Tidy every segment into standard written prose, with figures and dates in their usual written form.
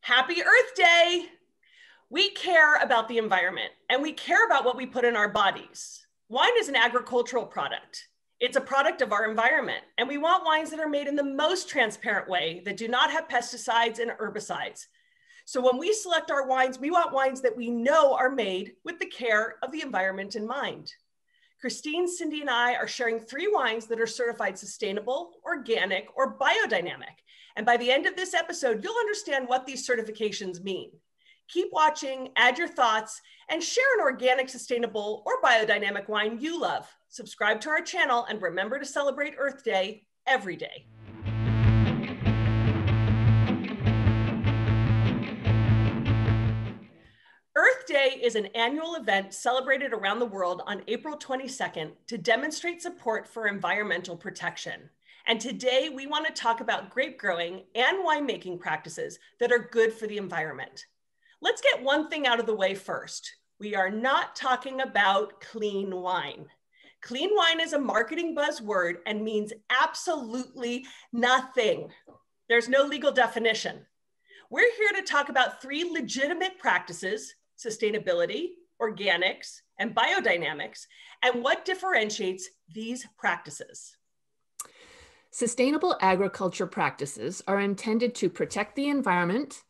Happy Earth Day! We care about the environment and we care about what we put in our bodies. Wine is an agricultural product. It's a product of our environment, and we want wines that are made in the most transparent way that do not have pesticides and herbicides. So when we select our wines, we want wines that we know are made with the care of the environment in mind. Christine, Cindy, and I are sharing 3 wines that are certified sustainable, organic, or biodynamic. And by the end of this episode, you'll understand what these certifications mean. Keep watching, add your thoughts, and share an organic, sustainable, or biodynamic wine you love. Subscribe to our channel and remember to celebrate Earth Day every day. Earth Day is an annual event celebrated around the world on April 22nd to demonstrate support for environmental protection. And today we want to talk about grape growing and winemaking practices that are good for the environment. Let's get one thing out of the way first. We are not talking about clean wine. Clean wine is a marketing buzzword and means absolutely nothing. There's no legal definition. We're here to talk about 3 legitimate practices: sustainability, organics, and biodynamics, and what differentiates these practices. Sustainable agriculture practices are intended to protect the environment,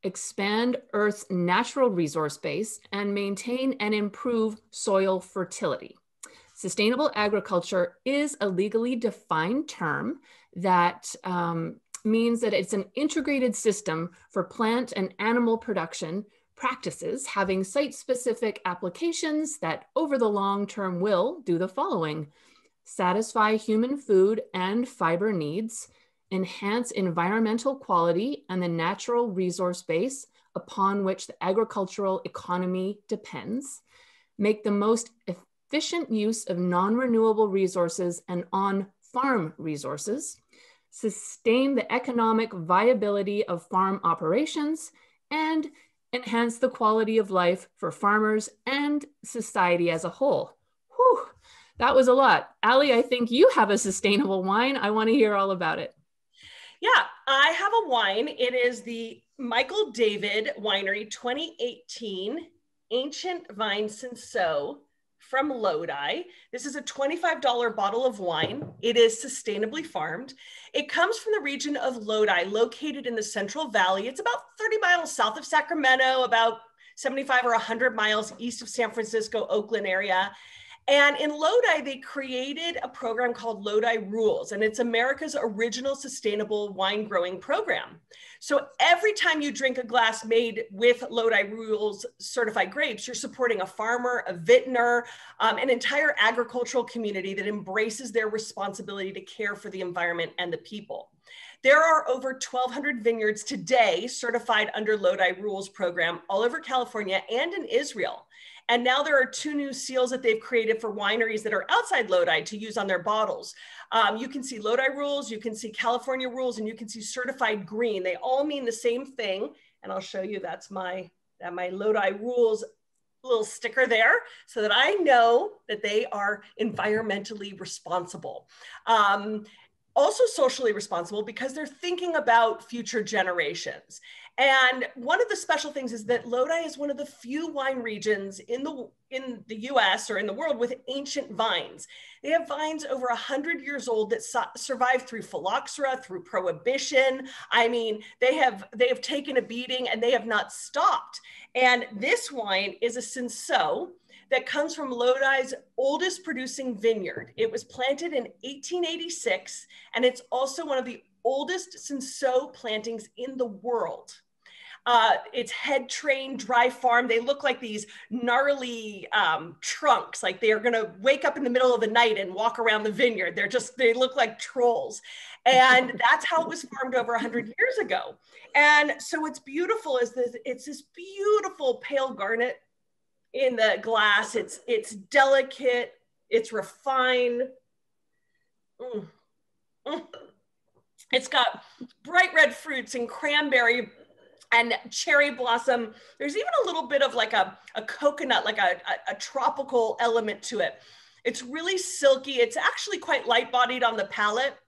expand Earth's natural resource base, and maintain and improve soil fertility. Sustainable agriculture is a legally defined term that means that it's an integrated system for plant and animal production practices having site-specific applications that over the long term will do the following: satisfy human food and fiber needs, enhance environmental quality and the natural resource base upon which the agricultural economy depends, make the most efficient use of non-renewable resources and on-farm resources, sustain the economic viability of farm operations, and enhance the quality of life for farmers and society as a whole. Whew, that was a lot. Allie, I think you have a sustainable wine. I want to hear all about it. Yeah, I have a wine. It is the Michael David Winery 2018 Ancient Vine Cinsault from Lodi. This is a $25 bottle of wine. It is sustainably farmed. It comes from the region of Lodi, located in the Central Valley. It's about 30 miles south of Sacramento, about 75 or 100 miles east of San Francisco, Oakland area. And in Lodi, they created a program called Lodi Rules, and it's America's original sustainable wine growing program. So every time you drink a glass made with Lodi Rules certified grapes, you're supporting a farmer, a vintner, an entire agricultural community that embraces their responsibility to care for the environment and the people. There are over 1,200 vineyards today certified under Lodi Rules program all over California and in Israel. And now there are 2 new seals that they've created for wineries that are outside Lodi to use on their bottles. You can see Lodi Rules, you can see California Rules, and you can see Certified Green. They all mean the same thing. And I'll show you, that's my Lodi Rules little sticker there, so that I know that they are environmentally responsible. Also socially responsible because they're thinking about future generations. And one of the special things is that Lodi is one of the few wine regions in the US or in the world with ancient vines. They have vines over 100 years old that survived through phylloxera, through prohibition. I mean, they have taken a beating and they have not stopped. And this wine is a Cinsault that comes from Lodi's oldest producing vineyard. It was planted in 1886, and it's also one of the oldest Cinsault plantings in the world. It's head trained, dry farm. They look like these gnarly trunks, like they are gonna wake up in the middle of the night and walk around the vineyard. They look like trolls. And that's how it was farmed over 100 years ago. And so what's beautiful is that it's this beautiful pale garnet in the glass. It's delicate, it's refined. It's got bright red fruits and cranberry and cherry blossom. There's even a little bit of like a coconut, like a tropical element to it. It's really silky. It's actually quite light-bodied on the palate.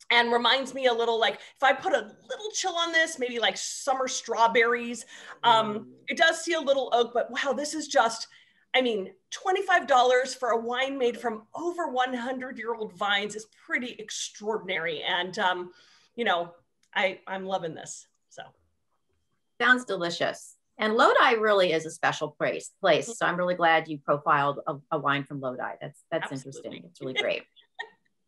and reminds me a little like if I put a little chill on this, maybe like summer strawberries. It does see a little oak, but wow, this is just, I mean, $25 for a wine made from over 100-year-old vines is pretty extraordinary. And, you know, I'm loving this. So. Sounds delicious. And Lodi really is a special place. So I'm really glad you profiled a wine from Lodi. That's interesting. It's really great.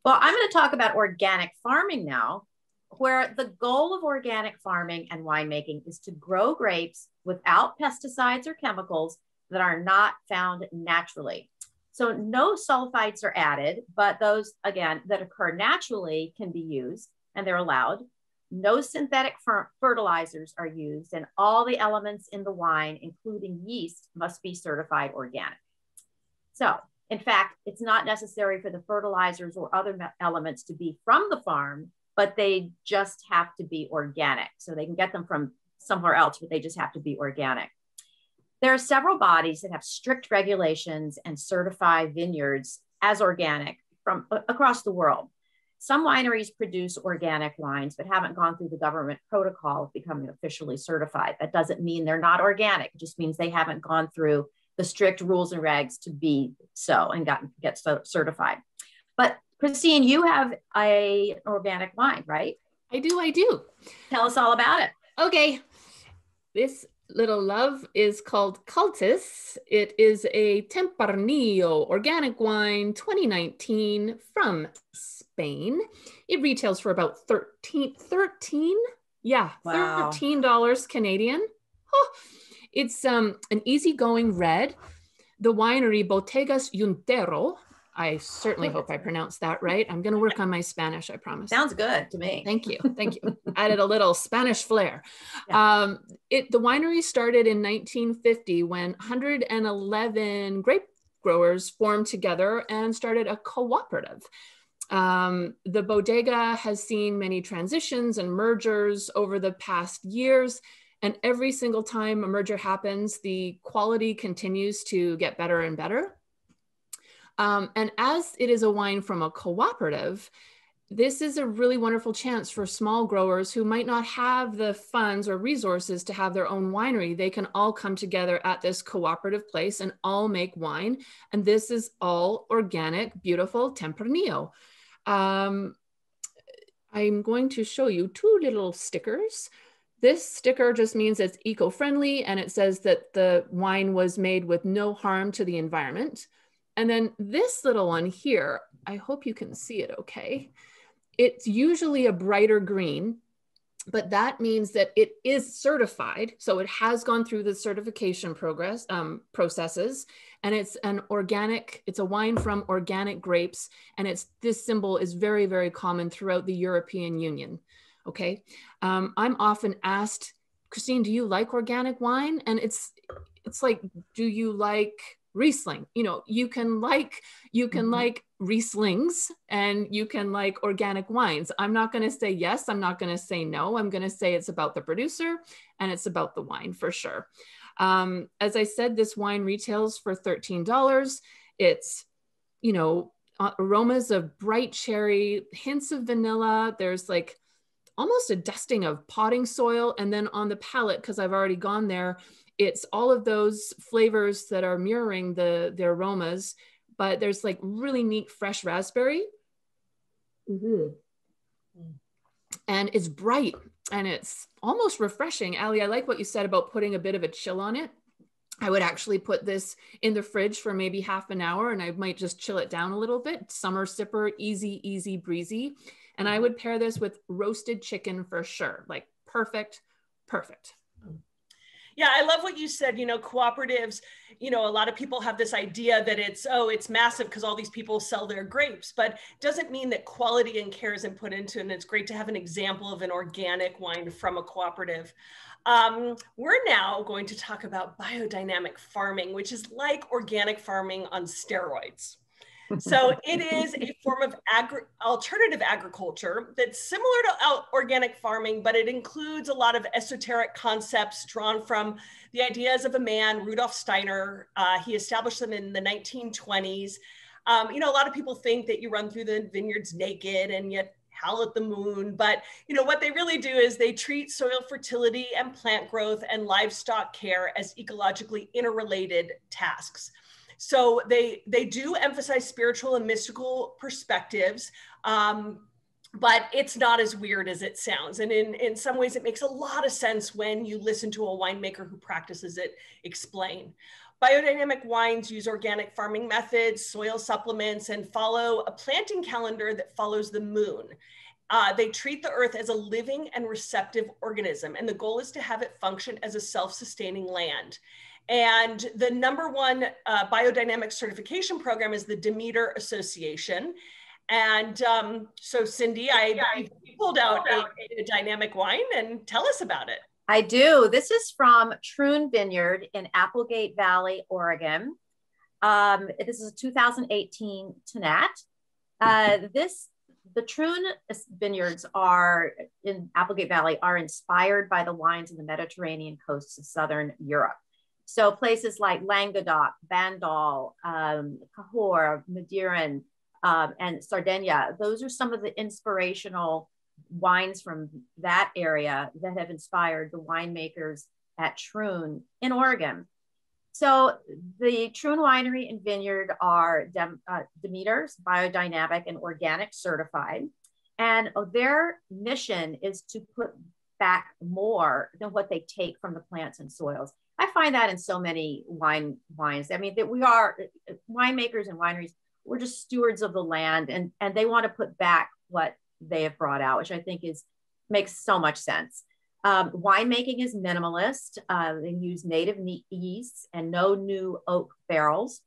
Well, I'm going to talk about organic farming now, where the goal of organic farming and winemaking is to grow grapes without pesticides or chemicals that are not found naturally. So no sulfites are added, but those, again, that occur naturally can be used, and they're allowed. No synthetic fertilizers are used, and all the elements in the wine, including yeast, must be certified organic. So, in fact, it's not necessary for the fertilizers or other elements to be from the farm, but they just have to be organic. So they can get them from somewhere else, but they just have to be organic. There are several bodies that have strict regulations and certify vineyards as organic from across the world. Some wineries produce organic wines, but haven't gone through the government protocol of becoming officially certified. That doesn't mean they're not organic. It just means they haven't gone through the strict rules and regs to be so and get certified. But Christine, you have an organic wine, right? I do. Tell us all about it. Okay. This little love is called Cultus. It is a Tempranillo organic wine 2019 from Spain. It retails for about $13. Yeah, wow. $13 Canadian. Oh, it's an easygoing red. The winery Botegas Juntero. I certainly hope I pronounced that right. I'm going to work on my Spanish, I promise. Sounds good to me. Thank you. Added a little Spanish flair. Yeah. The winery started in 1950 when 111 grape growers formed together and started a cooperative. The bodega has seen many transitions and mergers over the past years. And every single time a merger happens, the quality continues to get better and better. And as it is a wine from a cooperative, this is a really wonderful chance for small growers who might not have the funds or resources to have their own winery. They can all come together at this cooperative place and all make wine. And this is all organic, beautiful Tempranillo. I'm going to show you two little stickers. This sticker just means it's eco-friendly, and it says that the wine was made with no harm to the environment. And then this little one here, I hope you can see it okay. It's usually a brighter green, but that means that it is certified. So it has gone through the certification processes, and it's an organic, it's a wine from organic grapes. And this symbol is very, very common throughout the European Union. Okay. I'm often asked, Christine, do you like organic wine? And it's like, do you like Riesling? You know, you can like Rieslings and you can like organic wines. I'm not going to say yes. I'm not going to say no. I'm going to say it's about the producer and it's about the wine for sure. As I said, this wine retails for $13. It's, you know, aromas of bright cherry, hints of vanilla. There's like almost a dusting of potting soil. And then on the palate, because I've already gone there, it's all of those flavors that are mirroring the aromas, but there's like really neat fresh raspberry. Mm-hmm. And it's bright and it's almost refreshing. Allie, I like what you said about putting a bit of a chill on it. I would actually put this in the fridge for maybe half an hour and I might just chill it down a little bit. Summer sipper, easy, easy breezy. And I would pair this with roasted chicken for sure. Like perfect. Yeah, I love what you said, you know, cooperatives, you know, a lot of people have this idea that it's massive because all these people sell their grapes, but it doesn't mean that quality and care isn't put into it. And it's great to have an example of an organic wine from a cooperative. We're now going to talk about biodynamic farming, which is like organic farming on steroids. So it is a form of alternative agriculture that's similar to organic farming, but it includes a lot of esoteric concepts drawn from the ideas of a man, Rudolf Steiner. He established them in the 1920s. You know, a lot of people think that you run through the vineyards naked and yet howl at the moon, but what they really do is they treat soil fertility and plant growth and livestock care as ecologically interrelated tasks. So they do emphasize spiritual and mystical perspectives, but it's not as weird as it sounds. And in some ways, it makes a lot of sense when you listen to a winemaker who practices it explain. Biodynamic wines use organic farming methods, soil supplements, and follow a planting calendar that follows the moon. They treat the earth as a living and receptive organism, and the goal is to have it function as a self-sustaining land. And the #1 biodynamic certification program is the Demeter Association. And so Cindy, I pulled out a dynamic wine, and tell us about it. I do. This is from Troon Vineyard in Applegate Valley, Oregon. This is a 2018 Tannat. The Troon vineyards are in Applegate Valley are inspired by the wines in the Mediterranean coasts of Southern Europe. So places like Languedoc, Bandol, Cahors, Madeiran, and Sardinia, those are some of the inspirational wines from that area that have inspired the winemakers at Troon in Oregon. So the Troon Winery and Vineyard are Demeter's biodynamic and organic certified. And their mission is to put back more than what they take from the plants and soils. I find that in so many wines. I mean, that we are winemakers and wineries, we're just stewards of the land, and they want to put back what they have brought out, which I think makes so much sense. Winemaking is minimalist. They use native yeasts and no new oak barrels.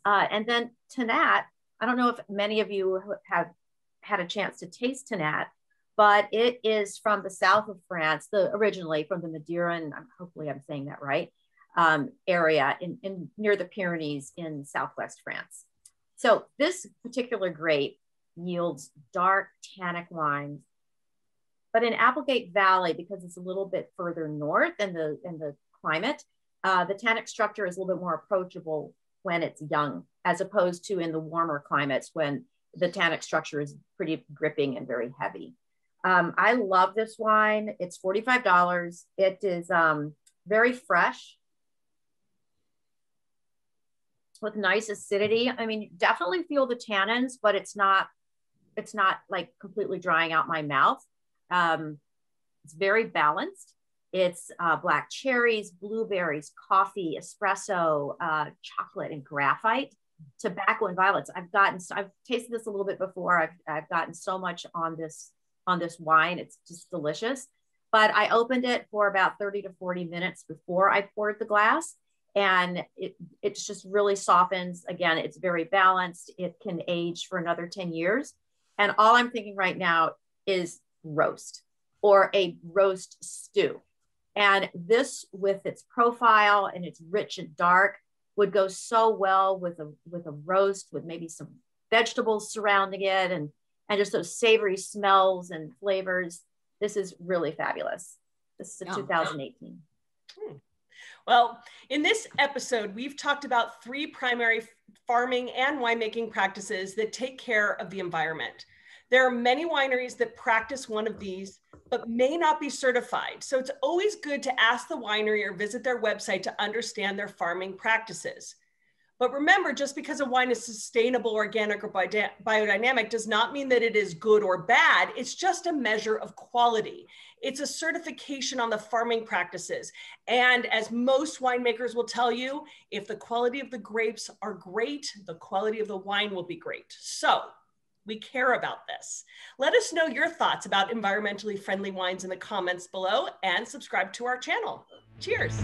And then Tannat, I don't know if many of you have had a chance to taste Tannat, but it is from the south of France, originally from the Madeiran, hopefully I'm saying that right, area in near the Pyrenees in southwest France. So this particular grape yields dark tannic wines, but in Applegate Valley, because it's a little bit further north in the climate, the tannic structure is a little bit more approachable when it's young, as opposed to in the warmer climates when the tannic structure is pretty gripping and very heavy. I love this wine. It's $45. It is very fresh with nice acidity. I mean, you definitely feel the tannins, but it's not like completely drying out my mouth. It's very balanced. It's black cherries, blueberries, coffee, espresso, chocolate, and graphite, tobacco, and violets. I've tasted this a little bit before. I've gotten so much on this wine. It's just delicious. But I opened it for about 30 to 40 minutes before I poured the glass. And it just really softens. Again, it's very balanced. It can age for another 10 years. And all I'm thinking right now is roast or a roast stew. And this, with its profile and it's rich and dark, would go so well with a roast with maybe some vegetables surrounding it and just those savory smells and flavors. This is really fabulous. This is a 2018. Well, in this episode, we've talked about 3 primary farming and winemaking practices that take care of the environment. There are many wineries that practice one of these, but may not be certified. So it's always good to ask the winery or visit their website to understand their farming practices. But remember, just because a wine is sustainable, organic, or biodynamic does not mean that it is good or bad. It's just a measure of quality. It's a certification on the farming practices. And as most winemakers will tell you, if the quality of the grapes are great, the quality of the wine will be great. So we care about this. Let us know your thoughts about environmentally friendly wines in the comments below and subscribe to our channel. Cheers.